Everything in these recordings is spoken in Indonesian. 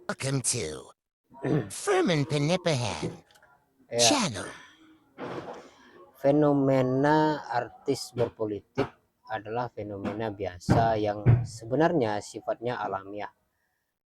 Welcome to Furman Panipahan Ya, Channel. fenomena artis berpolitik adalah fenomena biasa yang sebenarnya sifatnya alamiah.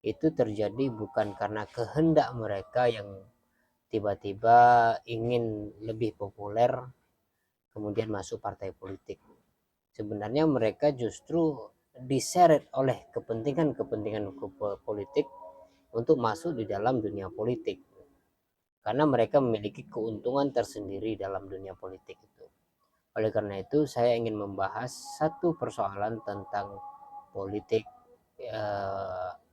Itu terjadi bukan karena kehendak mereka yang tiba-tiba ingin lebih populer kemudian masuk partai politik. Sebenarnya mereka justru diseret oleh kepentingan-kepentingan politik untuk masuk di dalam dunia politik karena mereka memiliki keuntungan tersendiri dalam dunia politik itu. Oleh karena itu, saya ingin membahas satu persoalan tentang politik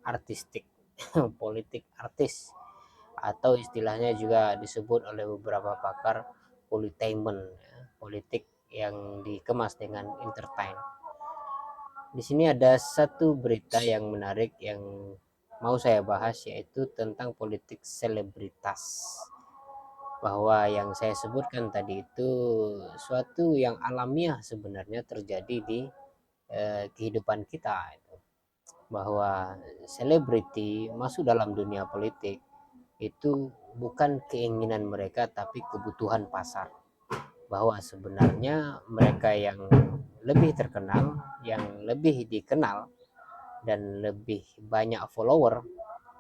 artistik, politik artis, atau istilahnya juga disebut oleh beberapa pakar politainment, ya, politik yang dikemas dengan entertain. Di sini ada satu berita yang menarik yang mau saya bahas, yaitu tentang politik selebritas, bahwa yang saya sebutkan tadi itu suatu yang alamiah sebenarnya terjadi di kehidupan kita itu, bahwa selebriti masuk dalam dunia politik itu bukan keinginan mereka tapi kebutuhan pasar, bahwa sebenarnya mereka yang lebih terkenal, yang lebih dikenal dan lebih banyak follower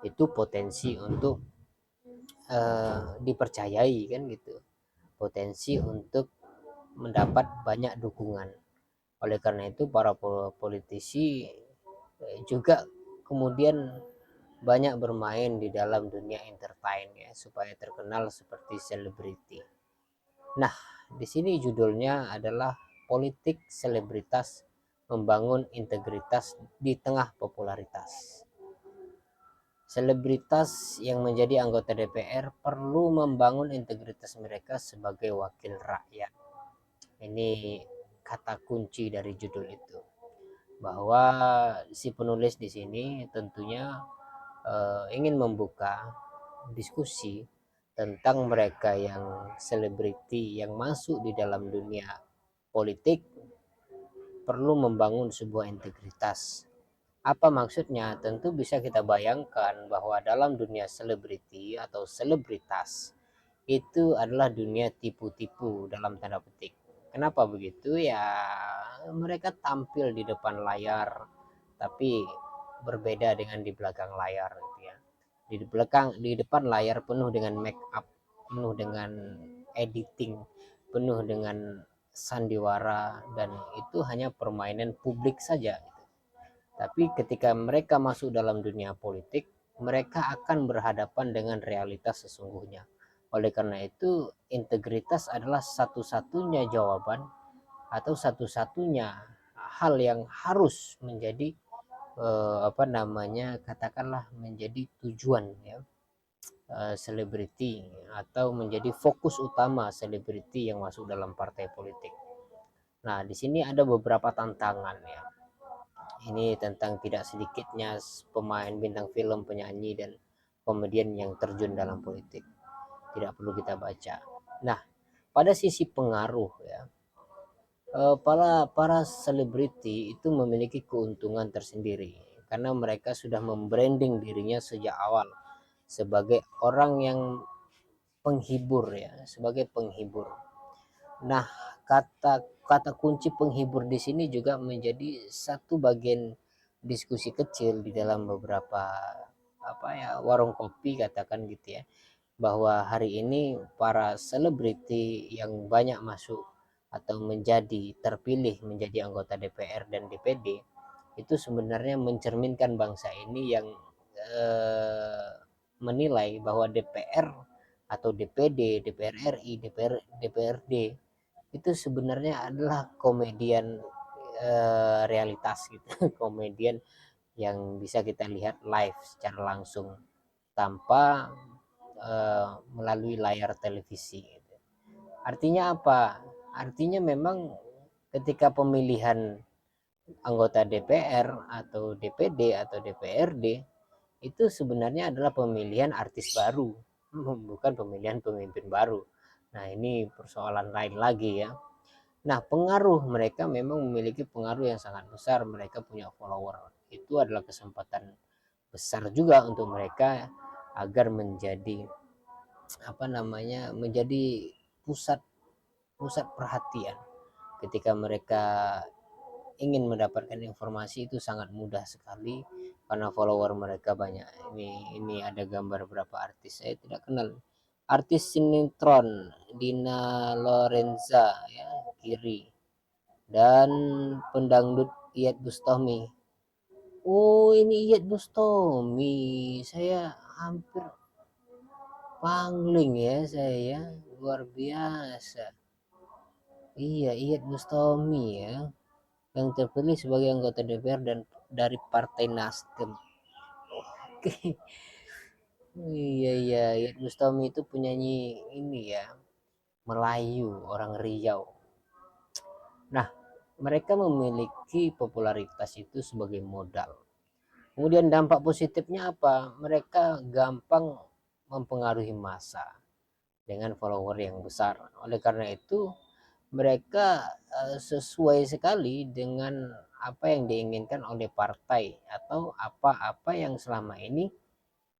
itu potensi untuk dipercayai kan gitu, potensi untuk mendapat banyak dukungan. Oleh karena itu para politisi juga kemudian banyak bermain di dalam dunia entertain ya supaya terkenal seperti selebriti. Nah, di sini judulnya adalah politik selebritas membangun integritas di tengah popularitas. Selebritas yang menjadi anggota DPR perlu membangun integritas mereka sebagai wakil rakyat. Ini kata kunci dari judul itu. Bahwa si penulis di sini tentunya ingin membuka diskusi tentang mereka yang selebriti yang masuk di dalam dunia politik perlu membangun sebuah integritas. Apa maksudnya? Tentu bisa kita bayangkan bahwa dalam dunia selebriti atau selebritas itu adalah dunia tipu-tipu dalam tanda petik. Kenapa begitu? Ya, mereka tampil di depan layar, tapi berbeda dengan di belakang layar gitu ya. Di depan layar penuh dengan make up, penuh dengan editing, penuh dengan sandiwara, dan itu hanya permainan publik saja. Tapi ketika mereka masuk dalam dunia politik, mereka akan berhadapan dengan realitas sesungguhnya. Oleh karena itu, integritas adalah satu-satunya jawaban atau satu-satunya hal yang harus menjadi apa namanya, katakanlah menjadi tujuan ya, selebriti atau menjadi fokus utama selebriti yang masuk dalam partai politik. Nah, di sini ada beberapa tantangan ya. Ini tentang tidak sedikitnya pemain bintang film, penyanyi, dan komedian yang terjun dalam politik. Tidak perlu kita baca. Nah, pada sisi pengaruh ya, para selebriti itu memiliki keuntungan tersendiri karena mereka sudah membranding dirinya sejak awal sebagai orang yang penghibur ya, sebagai penghibur. Nah, kata kata kunci penghibur di sini juga menjadi satu bagian diskusi kecil di dalam beberapa apa ya, warung kopi katakan gitu ya, bahwa hari ini para selebriti yang banyak masuk atau menjadi terpilih menjadi anggota DPR dan DPD itu sebenarnya mencerminkan bangsa ini yang eh, menilai bahwa DPR atau DPD, DPR RI, DPRD itu sebenarnya adalah komedian realitas gitu, komedian yang bisa kita lihat live secara langsung tanpa melalui layar televisi gitu. Artinya apa? Artinya memang ketika pemilihan anggota DPR atau DPD atau DPRD itu sebenarnya adalah pemilihan artis baru, bukan pemilihan pemimpin baru. Nah, ini persoalan lain lagi ya. Nah, pengaruh mereka memang memiliki pengaruh yang sangat besar. Mereka punya follower. Itu adalah kesempatan besar juga untuk mereka agar menjadi menjadi pusat pusat perhatian. Ketika mereka ingin mendapatkan informasi itu sangat mudah sekali karena follower mereka banyak. Ini ada gambar berapa artis saya tidak kenal. Artis sinetron Dina Lorenza ya, kiri, dan pendangdut Iyeth Bustami. Oh, ini Iyeth Bustami. Saya hampir pangling ya saya. Luar biasa. Iya, Iyeth Bustami ya, yang terpilih sebagai anggota DPR dan dari Partai Nasdem. Oke. Iya iya, Iyeth Bustami itu penyanyi ini ya, Melayu, orang Riau. Nah, mereka memiliki popularitas itu sebagai modal. Kemudian dampak positifnya apa? Mereka gampang mempengaruhi massa dengan follower yang besar. Oleh karena itu, mereka sesuai sekali dengan apa yang diinginkan oleh partai atau apa-apa yang selama ini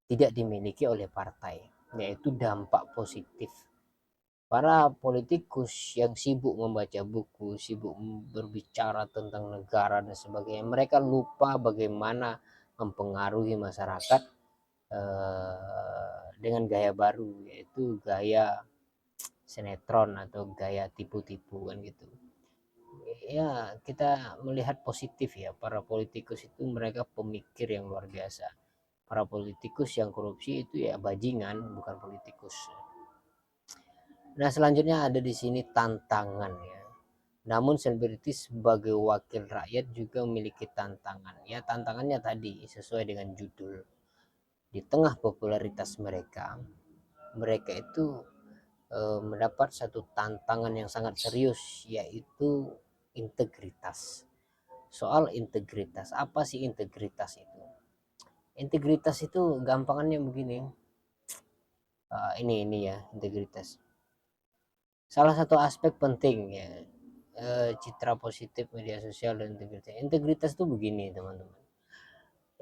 tidak dimiliki oleh partai, yaitu dampak positif. Para politikus yang sibuk membaca buku, sibuk berbicara tentang negara dan sebagainya, mereka lupa bagaimana mempengaruhi masyarakat dengan gaya baru, yaitu gaya sinetron atau gaya tipu-tipu kan gitu. Ya, kita melihat positif ya, para politikus itu mereka pemikir yang luar biasa. Para politikus yang korupsi itu ya bajingan, bukan politikus. Nah, selanjutnya ada di sini tantangan ya. Namun selebritis sebagai wakil rakyat juga memiliki tantangan. Ya, tantangannya tadi sesuai dengan judul. Di tengah popularitas mereka, mereka itu mendapat satu tantangan yang sangat serius, yaitu integritas. Soal integritas, apa sih integritas itu? Integritas itu gampangannya begini. Ini ya integritas. Salah satu aspek penting ya, citra positif media sosial dan integritas. Integritas itu begini teman-teman.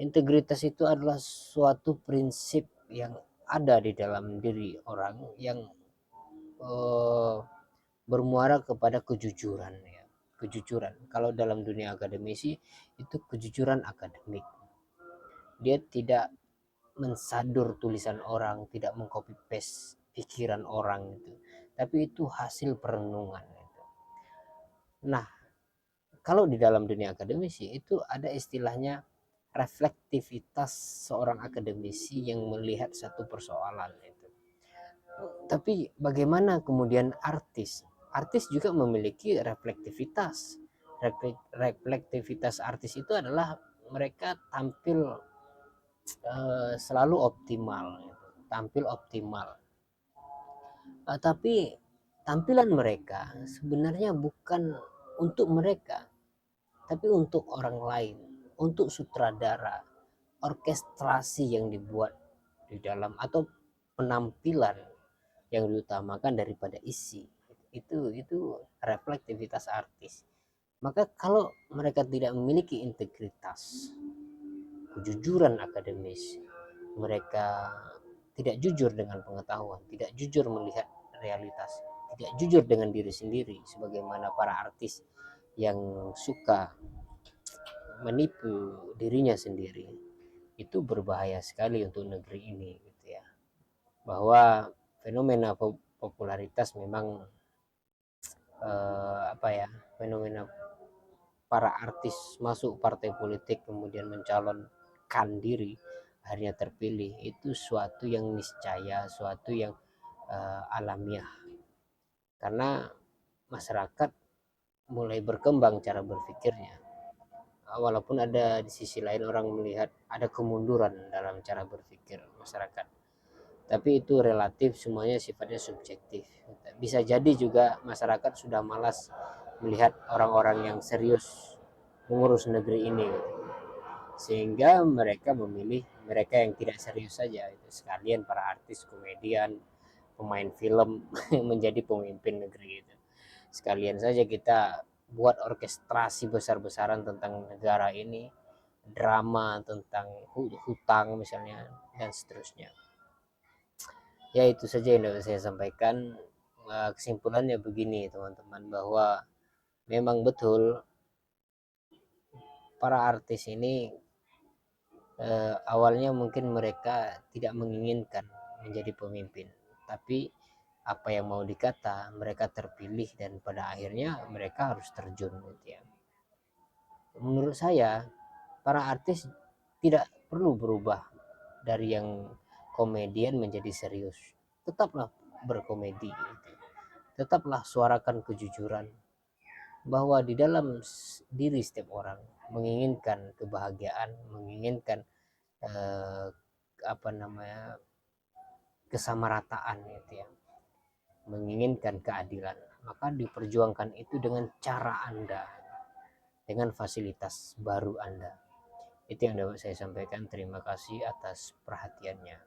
Integritas itu adalah suatu prinsip yang ada di dalam diri orang yang eh, bermuara kepada kejujuran ya. Kejujuran. Kalau dalam dunia akademisi itu kejujuran akademik. Dia tidak mensadur tulisan orang, tidak mengcopy paste pikiran orang itu. Tapi itu hasil perenungan itu. Nah, kalau di dalam dunia akademisi itu ada istilahnya reflektivitas seorang akademisi yang melihat satu persoalan itu. Tapi bagaimana kemudian artis? Artis juga memiliki reflektivitas. Reflektivitas artis itu adalah mereka tampil selalu optimal, tampil optimal. Tapi tampilan mereka sebenarnya bukan untuk mereka, tapi untuk orang lain, untuk sutradara, orkestrasi yang dibuat di dalam, atau penampilan yang diutamakan daripada isi. Itu reflektivitas artis. Maka kalau mereka tidak memiliki integritas, kejujuran akademis, mereka tidak jujur dengan pengetahuan, tidak jujur melihat realitas, tidak jujur dengan diri sendiri, sebagaimana para artis yang suka menipu dirinya sendiri. Itu berbahaya sekali untuk negeri ini gitu ya. Bahwa fenomena popularitas memang fenomena para artis masuk partai politik kemudian mencalonkan diri akhirnya terpilih, itu suatu yang niscaya, suatu yang alamiah, karena masyarakat mulai berkembang cara berpikirnya. Walaupun ada di sisi lain orang melihat ada kemunduran dalam cara berpikir masyarakat, tapi itu relatif, semuanya sifatnya subjektif. Bisa jadi juga masyarakat sudah malas melihat orang-orang yang serius mengurus negeri ini, sehingga mereka memilih mereka yang tidak serius saja, itu sekalian para artis, komedian, pemain film menjadi pemimpin negeri itu. Sekalian saja kita buat orkestrasi besar-besaran tentang negara ini, drama tentang hutang misalnya dan seterusnya. Ya itu saja yang dapat saya sampaikan. Kesimpulannya begini teman-teman, bahwa memang betul para artis ini awalnya mungkin mereka tidak menginginkan menjadi pemimpin, tapi apa yang mau dikata, mereka terpilih dan pada akhirnya mereka harus terjun gitu ya. Menurut saya para artis tidak perlu berubah dari yang komedian menjadi serius. Tetaplah berkomedi gitu. Tetaplah suarakan kejujuran, bahwa di dalam diri setiap orang menginginkan kebahagiaan, menginginkan eh, apa namanya, kesamarataan gitu ya, menginginkan keadilan, maka diperjuangkan itu dengan cara Anda, dengan fasilitas baru Anda. Itu yang dapat saya sampaikan. Terima kasih atas perhatiannya.